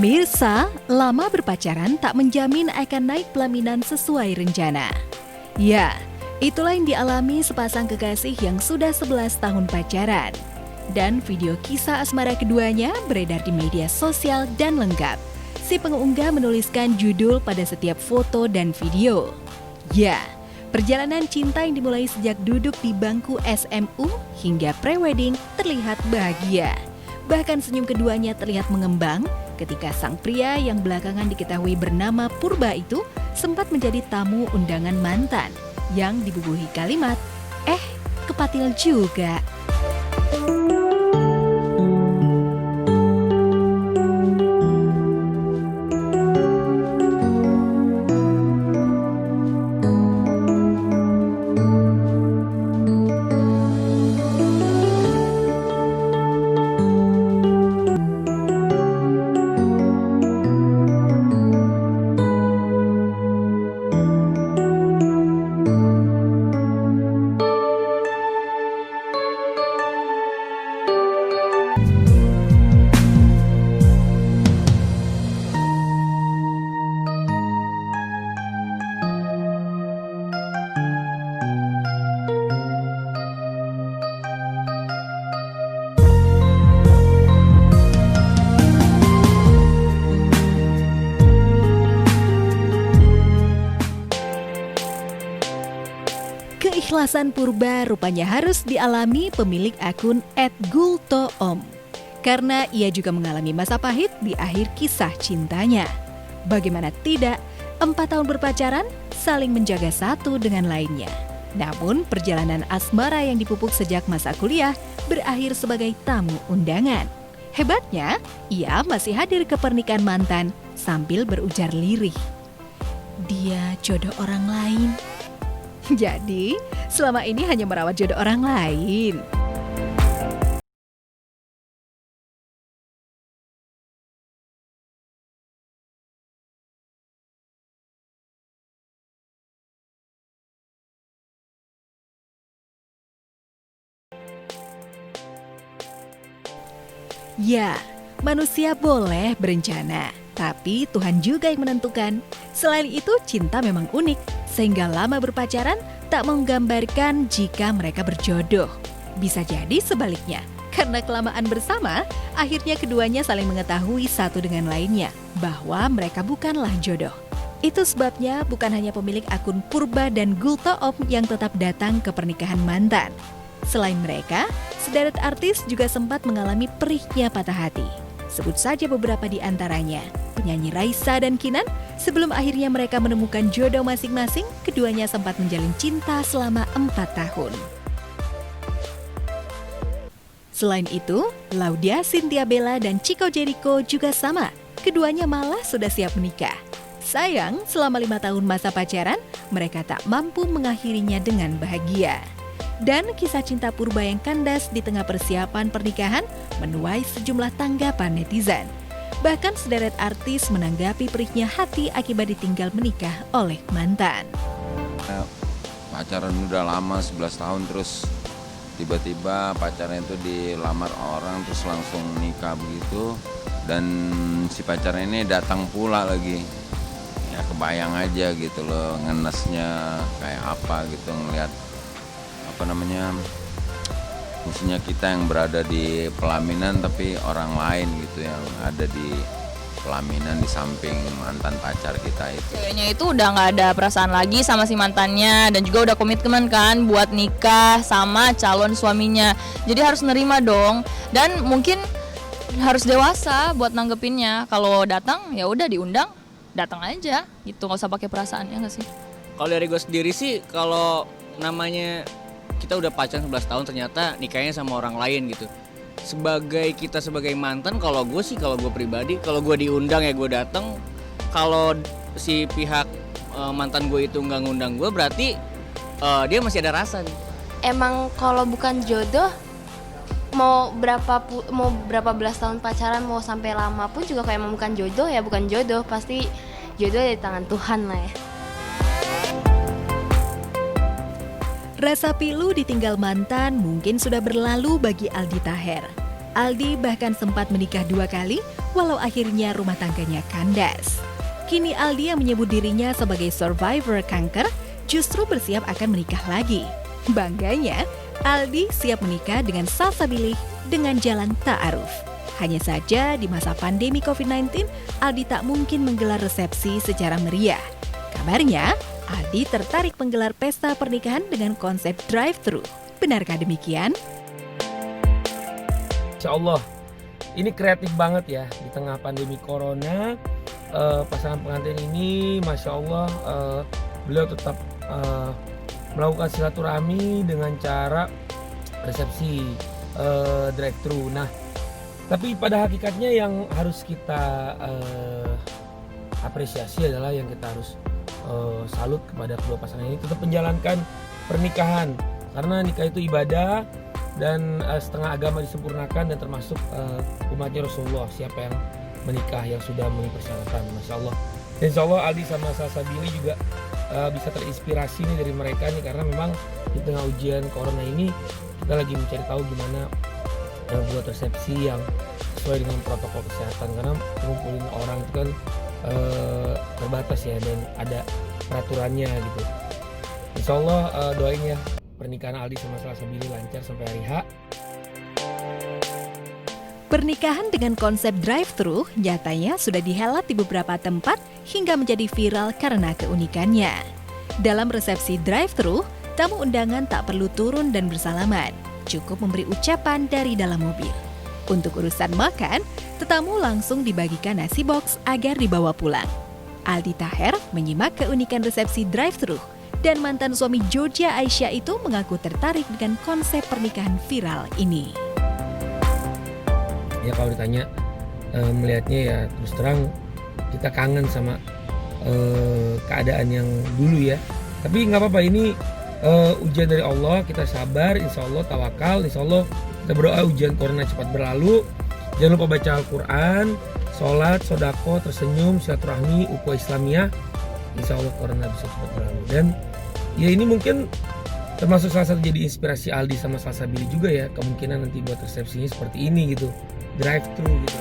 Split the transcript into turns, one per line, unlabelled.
Pemirsa, lama berpacaran tak menjamin akan naik pelaminan sesuai rencana. Ya, itulah yang dialami sepasang kekasih yang sudah 11 tahun pacaran. Dan video kisah asmara keduanya beredar di media sosial dan lengkap. Si pengunggah menuliskan judul pada setiap foto dan video. Ya, perjalanan cinta yang dimulai sejak duduk di bangku SMU hingga pre-wedding terlihat bahagia. Bahkan senyum keduanya terlihat mengembang ketika sang pria yang belakangan diketahui bernama Purba itu sempat menjadi tamu undangan mantan yang dibubuhi kalimat, kepatil juga. Keikhlasan Purba rupanya harus dialami pemilik akun @gultoom. Karena ia juga mengalami masa pahit di akhir kisah cintanya. Bagaimana tidak, 4 tahun berpacaran saling menjaga satu dengan lainnya. Namun perjalanan asmara yang dipupuk sejak masa kuliah berakhir sebagai tamu undangan. Hebatnya, ia masih hadir ke pernikahan mantan sambil berujar lirih. Dia jodoh orang lain. Jadi, selama ini hanya merawat jodoh orang lain. Ya, manusia boleh berencana, tapi Tuhan juga yang menentukan. Selain itu, cinta memang unik, sehingga lama berpacaran tak menggambarkan jika mereka berjodoh. Bisa jadi sebaliknya, karena kelamaan bersama, akhirnya keduanya saling mengetahui satu dengan lainnya bahwa mereka bukanlah jodoh. Itu sebabnya bukan hanya pemilik akun Purba dan Gultoom yang tetap datang ke pernikahan mantan. Selain mereka, sederet artis juga sempat mengalami perihnya patah hati. Sebut saja beberapa di antaranya. Penyanyi Raisa dan Kinan, sebelum akhirnya mereka menemukan jodoh masing-masing, keduanya sempat menjalin cinta selama 4 tahun. Selain itu, Laudia Cynthia Bella dan Chico Jericho juga sama. Keduanya malah sudah siap menikah. Sayang, selama 5 tahun masa pacaran, mereka tak mampu mengakhirinya dengan bahagia. Dan kisah cinta Purba yang kandas di tengah persiapan pernikahan menuai sejumlah tanggapan netizen. Bahkan sederet artis menanggapi perihnya hati akibat ditinggal menikah oleh mantan.
Pacaran udah lama 11 tahun terus tiba-tiba pacarnya itu dilamar orang terus langsung nikah begitu. Dan si pacarnya ini datang pula lagi. Ya kebayang aja gitu loh ngenesnya kayak apa gitu ngeliat maksudnya kita yang berada di pelaminan tapi orang lain gitu yang ada di pelaminan di samping mantan pacar kita itu.
Kayaknya itu udah nggak ada perasaan lagi sama si mantannya dan juga udah komitmen kan buat nikah sama calon suaminya. Jadi harus nerima dong dan mungkin harus dewasa buat nanggepinnya. Kalau datang ya udah diundang, datang aja gitu, nggak usah pakai perasaan, ya nggak sih?
Kalau dari gue sendiri sih kalau namanya kita udah pacaran 11 tahun ternyata nikahnya sama orang lain gitu. Sebagai mantan, kalau gue pribadi, kalau gue diundang ya gue datang. Kalau si pihak mantan gue itu nggak ngundang gue, berarti dia masih ada rasa nih.
Emang kalau bukan jodoh, mau berapa belas tahun pacaran, mau sampai lama pun juga kalau emang bukan jodoh ya bukan jodoh. Pasti jodoh di tangan Tuhan lah ya.
Rasa pilu ditinggal mantan mungkin sudah berlalu bagi Aldi Taher. Aldi bahkan sempat menikah 2 kali, walau akhirnya rumah tangganya kandas. Kini Aldi yang menyebut dirinya sebagai survivor kanker justru bersiap akan menikah lagi. Bangganya, Aldi siap menikah dengan Salsabila dengan jalan ta'aruf. Hanya saja di masa pandemi COVID-19, Aldi tak mungkin menggelar resepsi secara meriah. Kabarnya, Aldi tertarik menggelar pesta pernikahan dengan konsep drive-thru. Benarkah demikian?
Insya Allah, ini kreatif banget ya di tengah pandemi corona. Pasangan pengantin ini, Masya Allah, beliau tetap melakukan silaturahmi dengan cara resepsi drive-thru. Nah, tapi pada hakikatnya yang harus kita apresiasi adalah yang kita harus salut kepada kedua pasangan ini tetap menjalankan pernikahan, karena nikah itu ibadah dan setengah agama disempurnakan dan termasuk umatnya Rasulullah. Siapa yang menikah yang sudah memenuhi persyaratan, Masya Allah. Dan Insya Allah Aldi sama Salsabila juga bisa terinspirasi nih dari mereka nih, karena memang di tengah ujian corona ini kita lagi mencari tahu gimana buat resepsi yang sesuai dengan protokol kesehatan, karena ngumpulin orang itu kan terbatas ya dan ada peraturannya gitu. Insya Allah doain ya pernikahan Aldi sama Salsabila lancar sampai hari H.
Pernikahan dengan konsep drive-thru nyatanya sudah dihelat di beberapa tempat hingga menjadi viral karena keunikannya. Dalam resepsi drive-thru, tamu undangan tak perlu turun dan bersalaman, cukup memberi ucapan dari dalam mobil. Untuk urusan makan, tetamu langsung dibagikan nasi box agar dibawa pulang. Aldi Taher menyimak keunikan resepsi drive-thru dan mantan suami Georgia Aisyah itu mengaku tertarik dengan konsep pernikahan viral ini.
Ya kalau ditanya melihatnya ya terus terang kita kangen sama keadaan yang dulu ya. Tapi nggak apa-apa, ini ujian dari Allah, kita sabar, insya Allah tawakal, insya Allah kita berdoa ujian corona cepat berlalu. Jangan lupa baca Al-Quran, sholat, sodako, tersenyum, silaturahmi, ukhuwah Islamiyah. Insya Allah corona bisa cepat berlalu. Dan ya ini mungkin termasuk salah satu jadi inspirasi Aldi sama Salsabila juga ya, kemungkinan nanti buat resepsinya seperti ini gitu, drive-thru gitu.